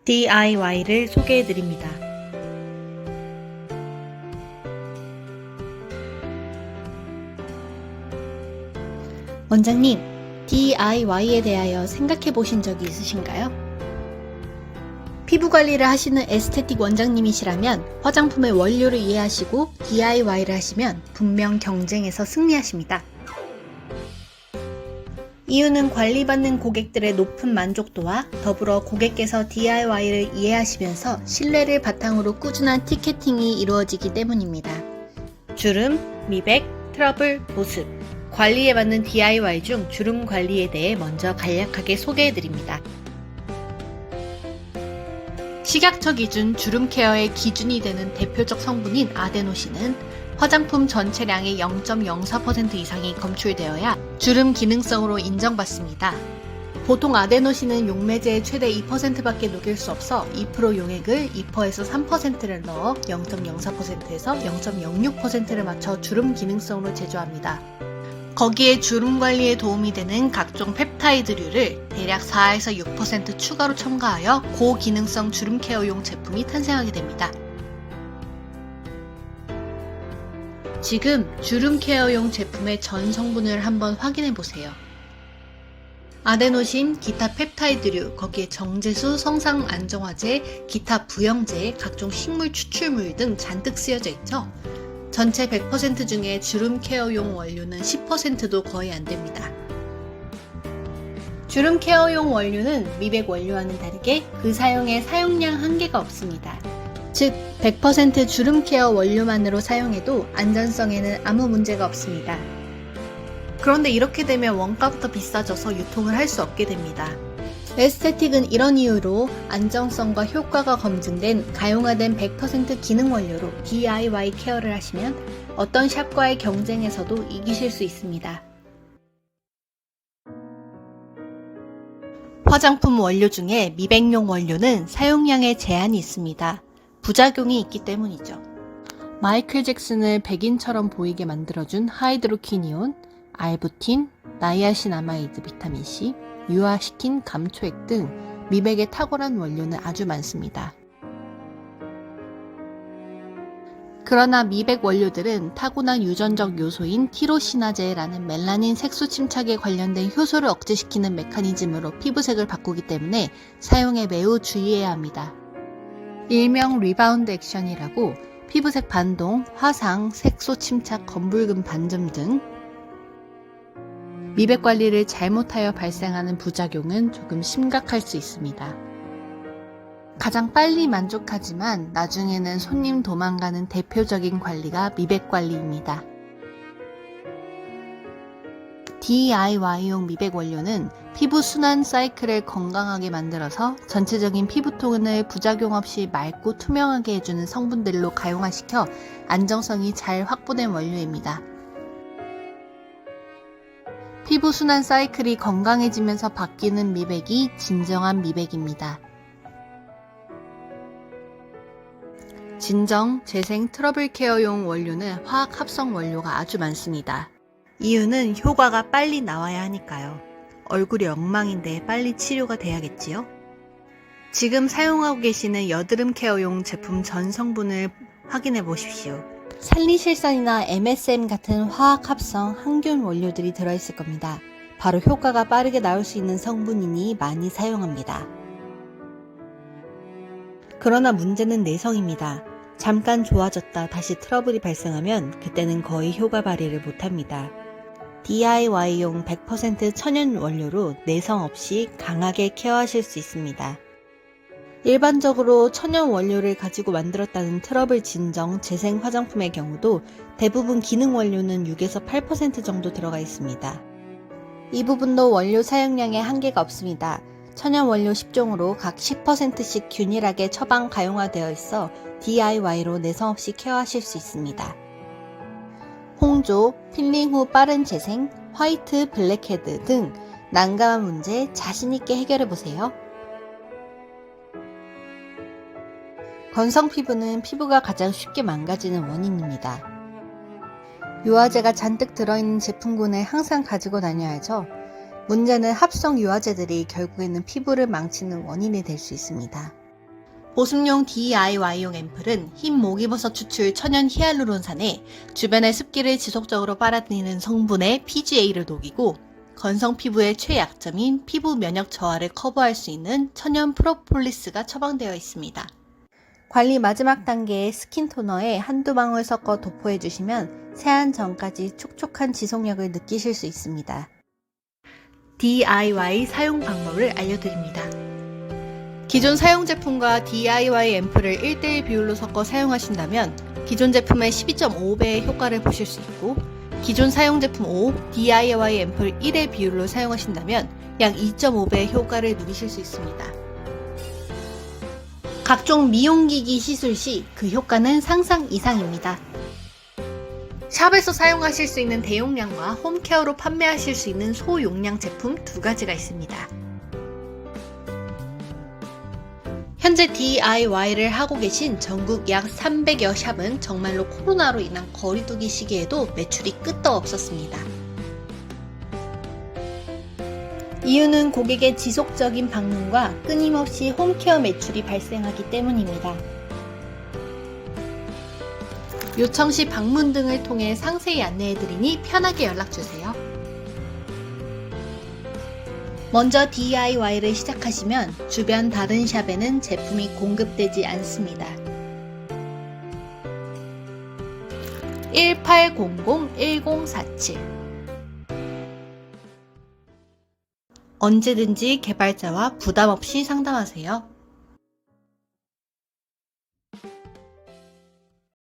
DIY를 소개해드립니다. 원장님, DIY에 대하여 생각해 보신 적이 있으신가요? 피부 관리를 하시는 에스테틱 원장님이시라면 화장품의 원료를 이해하시고 DIY를 하시면 분명 경쟁에서 승리하십니다. 이유는 관리받는 고객들의 높은 만족도와 더불어 고객께서 DIY를 이해하시면서 신뢰를 바탕으로 꾸준한 티켓팅이 이루어지기 때문입니다. 주름, 미백, 트러블, 보습, 관리에 맞는 DIY 중 주름 관리에 대해 먼저 간략하게 소개해드립니다. 식약처 기준 주름 케어의 기준이 되는 대표적 성분인 아데노신은 화장품 전체량의 0.04% 이상이 검출되어야 주름 기능성으로 인정받습니다. 보통 아데노신은 용매제의 최대 2%밖에 녹일 수 없어 2% 용액을 2%에서 3%를 넣어 0.04%에서 0.06%를 맞춰 주름 기능성으로 제조합니다. 거기에 주름 관리에 도움이 되는 각종 펩타이드류를 대략 4에서 6% 추가로 첨가하여 고기능성 주름 케어용 제품이 탄생하게 됩니다. 지금 주름 케어용 제품의 전 성분을 한번 확인해 보세요. 아데노신, 기타 펩타이드류, 거기에 정제수, 성상 안정화제, 기타 부영제, 각종 식물 추출물 등 잔뜩 쓰여져 있죠. 전체 100% 중에 주름 케어용 원료는 10%도 거의 안 됩니다. 주름 케어용 원료는 미백 원료와는 다르게 그 사용에 사용량 한계가 없습니다. 즉, 100% 주름 케어 원료만으로 사용해도 안전성에는 아무 문제가 없습니다. 그런데 이렇게 되면 원가부터 비싸져서 유통을 할 수 없게 됩니다. 에스테틱은 이런 이유로 안정성과 효과가 검증된 가용화된 100% 기능 원료로 DIY 케어를 하시면 어떤 샵과의 경쟁에서도 이기실 수 있습니다. 화장품 원료 중에 미백용 원료는 사용량에 제한이 있습니다. 부작용이 있기 때문이죠. 마이클 잭슨을 백인처럼 보이게 만들어준 하이드로퀴니온, 알부틴, 나이아신아마이드 비타민C, 유화시킨 감초액 등 미백에 탁월한 원료는 아주 많습니다. 그러나 미백 원료들은 타고난 유전적 요소인 티로시나제라는 멜라닌 색소 침착에 관련된 효소를 억제시키는 메커니즘으로 피부색을 바꾸기 때문에 사용에 매우 주의해야 합니다. 일명 리바운드 액션이라고 피부색 반동, 화상, 색소 침착, 검붉은 반점 등 미백 관리를 잘못하여 발생하는 부작용은 조금 심각할 수 있습니다. 가장 빨리 만족하지만 나중에는 손님 도망가는 대표적인 관리가 미백 관리입니다. DIY용 미백 원료는 피부 순환 사이클을 건강하게 만들어서 전체적인 피부톤을 부작용 없이 맑고 투명하게 해주는 성분들로 가용화시켜 안정성이 잘 확보된 원료입니다. 피부 순환 사이클이 건강해지면서 바뀌는 미백이 진정한 미백입니다. 진정, 재생, 트러블 케어용 원료는 화학 합성 원료가 아주 많습니다. 이유는 효과가 빨리 나와야 하니까요. 얼굴이 엉망인데 빨리 치료가 돼야겠지요? 지금 사용하고 계시는 여드름 케어용 제품 전 성분을 확인해 보십시오. 살리실산이나 MSM 같은 화학 합성 항균 원료들이 들어있을 겁니다. 바로 효과가 빠르게 나올 수 있는 성분이니 많이 사용합니다. 그러나 문제는 내성입니다. 잠깐 좋아졌다 다시 트러블이 발생하면 그때는 거의 효과 발휘를 못합니다. DIY용 100% 천연 원료로 내성 없이 강하게 케어하실 수 있습니다. 일반적으로 천연 원료를 가지고 만들었다는 트러블 진정, 재생 화장품의 경우도 대부분 기능 원료는 6에서 8% 정도 들어가 있습니다. 이 부분도 원료 사용량에 한계가 없습니다. 천연 원료 10종으로 각 10%씩 균일하게 처방 가용화되어 있어 DIY로 내성 없이 케어하실 수 있습니다. 홍조, 필링 후 빠른 재생, 화이트 블랙헤드 등 난감한 문제 자신있게 해결해보세요. 건성 피부는 피부가 가장 쉽게 망가지는 원인입니다. 유화제가 잔뜩 들어있는 제품군을 항상 가지고 다녀야죠. 문제는 합성 유화제들이 결국에는 피부를 망치는 원인이 될 수 있습니다. 보습용 DIY용 앰플은 흰 목이버섯 추출 천연 히알루론산에 주변의 습기를 지속적으로 빨아들이는 성분의 PGA를 녹이고 건성 피부의 최약점인 피부 면역 저하를 커버할 수 있는 천연 프로폴리스가 처방되어 있습니다. 관리 마지막 단계의 스킨 토너에 한두 방울 섞어 도포해 주시면 세안 전까지 촉촉한 지속력을 느끼실 수 있습니다. DIY 사용 방법을 알려드립니다. 기존 사용 제품과 DIY 앰플을 1:1 비율로 섞어 사용하신다면 기존 제품의 12.5배의 효과를 보실 수 있고 기존 사용 제품 5, DIY 앰플 1의 비율로 사용하신다면 약 2.5배의 효과를 누리실 수 있습니다. 각종 미용기기 시술 시 그 효과는 상상 이상입니다. 샵에서 사용하실 수 있는 대용량과 홈케어로 판매하실 수 있는 소용량 제품 두 가지가 있습니다. 현재 DIY를 하고 계신 전국 약 300여 샵은 정말로 코로나로 인한 거리두기 시기에도 매출이 끄떡 없었습니다. 이유는 고객의 지속적인 방문과 끊임없이 홈케어 매출이 발생하기 때문입니다. 요청 시 방문 등을 통해 상세히 안내해드리니 편하게 연락주세요. 먼저 DIY를 시작하시면 주변 다른 샵에는 제품이 공급되지 않습니다. 1800-1047 언제든지 개발자와 부담 없이 상담하세요.